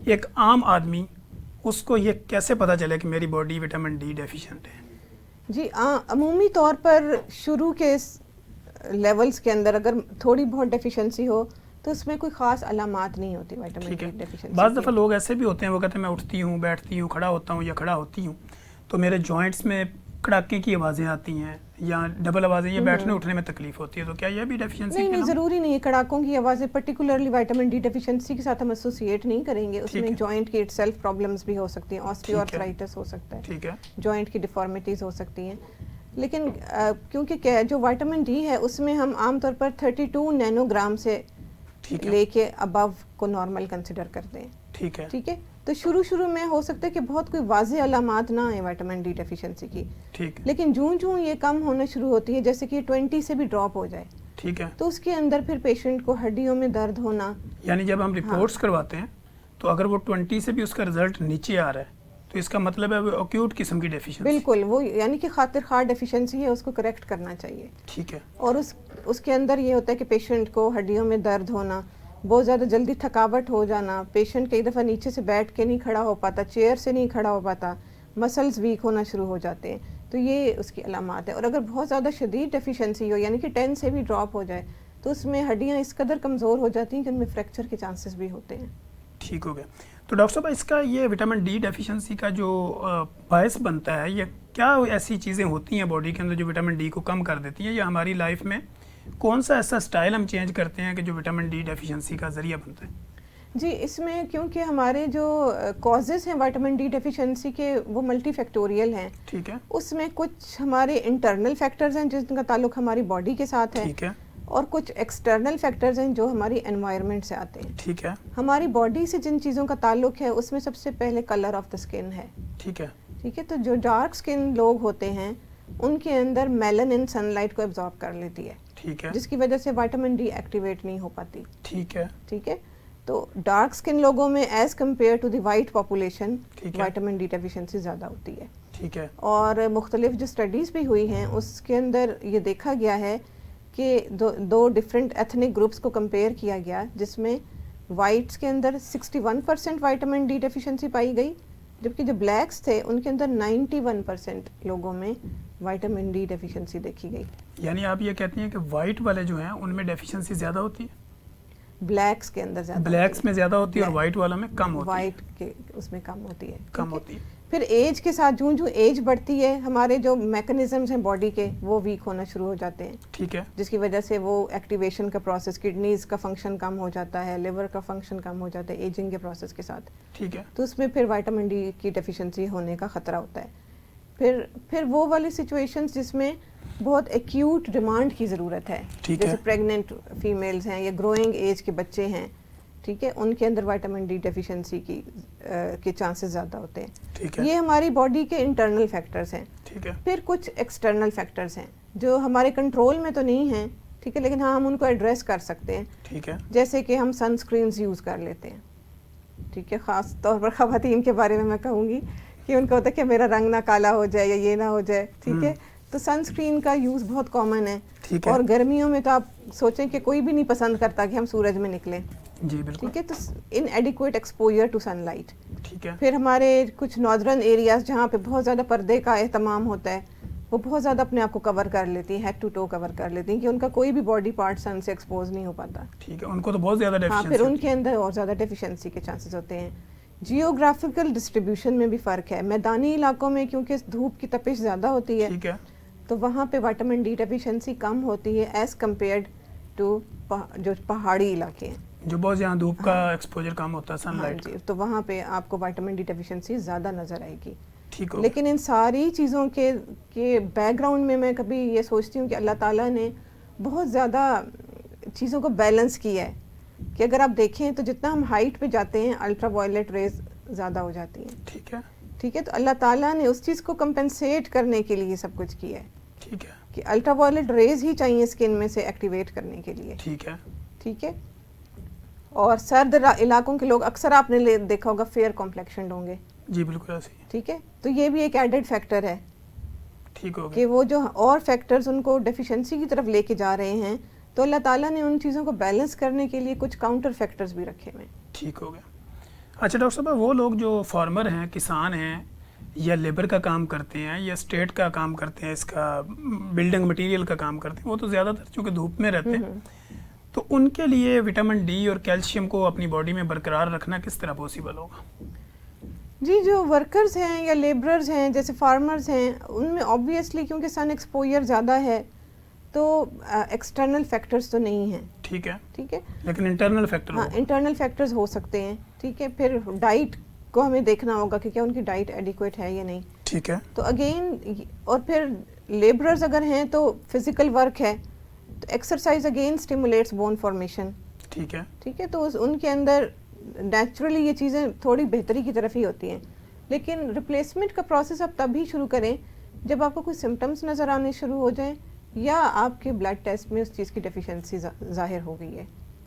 ایک عام آدمی اس کو یہ کیسے پتہ چلے کہ میری باڈی وٹامن ڈی ڈیفیشینٹ ہے؟ جی عمومی طور پر شروع کے لیولز کے اندر اگر تھوڑی بہت ڈیفیشنسی ہو تو اس میں کوئی خاص علامات نہیں ہوتی وٹامن ڈی ڈیفیشنسی. بعض دفعہ لوگ ایسے بھی ہوتے ہیں، وہ کہتے ہیں میں اٹھتی ہوں، بیٹھتی ہوں، کھڑا ہوتا ہوں یا کھڑا ہوتی ہوں تو میرے جوائنٹس میں کڑاکے کی آوازیں آتی ہیں یا ڈبل آوازیں، یہ بیٹھنے اٹھنے میں تکلیف ہوتی ہے، تو کیا یہ بھی ڈیفیشنسی؟ نہیں، ضروری نہیں ہے. کڑاکوں کی آوازیں پرٹیکولرلی وٹامن ڈی ڈیفیشنسی کے ساتھ ہم ایسوسیٹ نہیں کریں گے. اس میں جوائنٹ کی اٹ سیلف پرابلمس بھی ہو سکتی ہیں، آسٹیوآرتھرائٹس ہو سکتا ہے، ٹھیک ہے، جوائنٹ کی ڈیفارمیٹیز ہو سکتی ہیں. لیکن کیونکہ جو وٹامن ڈی ہے اس میں ہم عام طور پر 32 نینو گرام سے لے کے ابو کو نارمل کنسیڈر کرتے ہیں. ٹھیک ہے، تو شروع میں ہو سکتا ہے کہ بہت کوئی واضح علامات نہ آئیں وٹامن ڈی ڈیفیشنسی کی، لیکن جوں یہ کم ہونا شروع ہوتی ہے، جیسے کہ 20 سے بھی ڈراپ ہو جائے، ٹھیک ہے، تو اس کے اندر پھر پیشنٹ کو ہڈیوں میں درد ہونا. یعنی جب ہم رپورٹس کرواتے ہیں تو اگر وہ 20 سے بھی اس کا رزلٹ نیچے آ رہا ہے تو اس کا مطلب ہے وہ ایکیوٹ قسم کی ڈیفیشنسی. بالکل، وہ یعنی کہ خاطر خواہ ڈیفیشنسی ہے، اس کو کریکٹ کرنا چاہیے. ٹھیک ہے، اور اس کے اندر یہ ہوتا ہے کہ پیشنٹ کو ہڈیوں میں درد ہونا، بہت زیادہ جلدی تھکاوٹ ہو جانا، پیشنٹ کئی دفعہ نیچے سے بیٹھ کے نہیں کھڑا ہو پاتا، چیئر سے نہیں کھڑا ہو پاتا، مسلز ویک ہونا شروع ہو جاتے ہیں، تو یہ اس کی علامات ہے. اور اگر بہت زیادہ شدید ڈیفیشنسی ہو، یعنی کہ 10 سے بھی ڈراپ ہو جائے، تو اس میں ہڈیاں اس قدر کمزور ہو جاتی ہیں کہ ان میں فریکچر کے چانسز بھی ہوتے ہیں. ٹھیک ہو گیا. تو ڈاکٹر صاحب اس کا یہ وٹامن ڈی ڈیفیشنسی کا جو باعث بنتا ہے، یہ کیا ایسی چیزیں ہوتی ہیں باڈی کے اندر جو وٹامن ڈی کو کم کر دیتی ہیں، یا ہماری لائف میں کون سا ایسا سٹائل ہم چینج کرتے ہیں کہ جو وٹامن ڈی ڈیفیشنسی کا ذریعہ بنتا ہے؟ جی، اس میں کیونکہ ہمارے جو کازز ہیں وٹامن ڈی ڈیفیشنسی کے وہ ملٹی فیکٹوریل ہیں. ٹھیک ہے، اس میں کچھ ہمارے انٹرنل فیکٹرز ہیں جن کا تعلق ہماری باڈی کے ساتھ ہے. ٹھیک ہے، اور کچھ ایکسٹرنل فیکٹرز ہیں جو ہماری انوائرمنٹ سے آتے ہیں. ٹھیک ہے، ہماری باڈی سے جن چیزوں کا تعلق ہے اس میں سب سے پہلے کلر آف دا اسکن ہے. ٹھیک ہے، تو جو ڈارک اسکن لوگ ہوتے ہیں ان کے اندر میلانن سن لائٹ کو ایبزارب کر لیتی ہے. ٹھیک ہے، جس کی وجہ سے وٹامن ڈی ایکٹیویٹ نہیں ہو پاتی. ٹھیک ہے، تو ڈارک اسکن لوگوں میں as compare to the white population vitamin D deficiency زیادہ ہوتی ہے. ٹھیک ہے، اور مختلف جو اسٹڈیز بھی ہوئی ہیں اس کے اندر یہ دیکھا گیا ہے کہ دو ڈفرینٹ ایتھنک گروپس کو کمپیئر کیا گیا، جس میں وائٹس کے اندر 61% وٹامن ڈی ڈیفیشنسی پائی گئی، جبکہ جو بلیکس تھے ان کے اندر 91% لوگوں میں وٹامن ڈی ڈیفیشنسی دیکھی گئی. یعنی آپ یہ کہتی ہیں کہ وائٹ والے جو ہیں ان میں ڈیفیشنسی زیادہ ہوتی ہے؟ بلیکس کے اندر زیادہ، بلیکس میں زیادہ ہوتی ہے اور وائٹ والا میں کم ہوتی ہے. وائٹ کے اس میں کم ہوتی ہے. کم ہوتی ہے. پھر ایج کے ساتھ جو ایج بڑھتی ہے ہمارے جو میکنزمز ہیں باڈی کے وہ ویک ہونا شروع ہو جاتے ہیں. ٹھیک ہے، جس کی وجہ سے وہ ایکٹیویشن کا پروسیس، کڈنیز کا فنکشن کم ہو جاتا ہے، لیور کا فنکشن کم ہو جاتا ہے ایجنگ کے پروسیس کے ساتھ. ٹھیک ہے، تو اس میں پھر وٹامن ڈی کی ڈیفیشنسی ہونے کا خطرہ ہوتا ہے. پھر وہ والی سچویشنز جس میں بہت ایکیوٹ ڈیمانڈ کی ضرورت ہے، جیسے پریگننٹ فیمیلز ہیں یا گروئنگ ایج کے بچے ہیں، ٹھیک ہے، ان کے اندر وٹامن ڈی ڈیفیشنسی کے چانسز زیادہ ہوتے ہیں. یہ ہماری باڈی کے انٹرنل فیکٹرز ہیں. پھر کچھ ایکسٹرنل فیکٹرز ہیں جو ہمارے کنٹرول میں تو نہیں ہیں، ٹھیک ہے، لیکن ہاں ہم ان کو ایڈریس کر سکتے ہیں. ٹھیک ہے، جیسے کہ ہم سن اسکرینز یوز کر لیتے ہیں. ٹھیک ہے، خاص طور پر خواتین کے بارے میں کہوں گی کہ ان کا ہوتا ہے کہ میرا رنگ نہ کالا ہو جائے یا یہ نہ ہو جائے. ٹھیک ہے، تو سن اسکرین کا یوز بہت کامن ہے. اور گرمیوں میں تو آپ سوچیں کہ کوئی بھی نہیں پسند کرتا کہ ہم سورج میں نکلیں. جی بالکل. ٹھیک ہے، تو inadequate exposure to sunlight. ٹھیک ہے، پھر ہمارے کچھ ناردرن ایریاز جہاں پہ بہت زیادہ پردے کا اہتمام ہوتا ہے وہ بہت زیادہ اپنے آپ کو کور کر لیتی ہیں، ہیڈ ٹو ٹو کور کر لیتی ہیں کہ ان کا کوئی بھی باڈی پارٹ سن سے ایکسپوز نہیں ہو پاتا. ٹھیک ہے، ان کو تو بہت زیادہ ڈیفیشنسی. ہاں، پھر ان کے اندر اور زیادہ ڈیفیشنسی کے چانسز ہوتے ہیں. جیوگرافیکل ڈسٹریبیوشن میں بھی فرق ہے. میدانی علاقوں میں کیونکہ دھوپ کی تپش زیادہ ہوتی ہے، ٹھیک ہے، تو وہاں پہ وٹامن ڈی ڈیفیشنسی کم ہوتی ہے ایز کمپیئرڈ ٹو جو پہاڑی علاقے ہیں جو بہت زیادہ دھوپ کا ایکسپوجر کم ہوتا ہے، سن لائٹ. جی، تو وہاں پہ آپ کو وٹامن ڈی ڈیفیشنسی زیادہ نظر آئے گی. ٹھیک ہے، لیکن ان ساری چیزوں کے بیک گراؤنڈ میں میں کبھی یہ سوچتی ہوں کہ اللہ تعالیٰ نے بہت زیادہ چیزوں کو بیلنس کیا ہے کہ اگر آپ دیکھیں تو جتنا ہم ہائٹ پہ جاتے ہیں الٹرا وائلٹ ریز زیادہ ہو جاتی ہیں. ٹھیک ہے، ٹھیک ہے، تو اللہ تعالیٰ نے اس چیز کو کمپنسیٹ کرنے کے لیے سب کچھ کیا ہے. ٹھیک ہے، کہ الٹرا وائلٹ ریز ہی چاہیے اسکن میں سے ایکٹیویٹ کرنے کے لیے. ٹھیک ہے، ٹھیک ہے، اور سرد علاقوں کے لوگ اکثر آپ نے دیکھا ہوگا فیئر کمپلیکشنڈ ہوں گے. جی بالکل ایسے ہی. ٹھیک ہے، تو یہ بھی ایک ایڈڈ فیکٹر ہے. ٹھیک ہو گیا کہ وہ جو اور فیکٹرز ان کو ڈیفیشنسی کی طرف لے کے جا رہے ہیں، تو اللہ تعالیٰ نے ان چیزوں کو بیلنس کرنے کے لیے کچھ کاؤنٹر فیکٹرز بھی رکھے ہوئے ہیں. ٹھیک ہو گیا. اچھا ڈاکٹر صاحب، وہ لوگ جو فارمر ہیں، کسان ہیں، یا لیبر کا کام کرتے ہیں یا اسٹیٹ کا کام کرتے ہیں، اس کا بلڈنگ مٹیریل کا کام کرتے ہیں، وہ تو زیادہ تر چونکہ دھوپ میں رہتے ہیں، تو ان کے لیے وٹامن ڈی اور کیلشیم کو اپنی باڈی میں برقرار رکھنا کس طرح پاسبل ہوگا؟ جی، جو ورکرز ہیں یا لیبررز ہیں، جیسے فارمرز ہیں، ان میں آبویسلی کیونکہ سن ایکسپوجر زیادہ ہے تو ایکسٹرنل فیکٹرز تو نہیں ہیں. ٹھیک ہے، لیکن انٹرنل فیکٹر، ہاں انٹرنل فیکٹرز ہو سکتے ہیں. ٹھیک ہے، پھر ڈائٹ کو ہمیں دیکھنا ہوگا کہ کیا ان کی ڈائٹ ایڈیکویٹ ہے یا نہیں. ٹھیک ہے، تو اگین، اور پھر لیبررز اگر ہیں تو فزیکل ورک ہے، تو exercise again stimulates bone formation. ٹھیک ہے، تو ان کے اندر نیچرلی یہ چیزیں تھوڑی بہتری کی طرف ہی ہوتی ہیں. لیکن ریپلیسمنٹ کا پروسیس آپ تب ہی شروع کریں جب آپ کو کوئی سمٹمز نظر آنے شروع ہو جائیں یا آپ کے بلڈ ٹیسٹ میں اس چیز کی ڈیفیشنسی ظاہر ہو گئی ہے.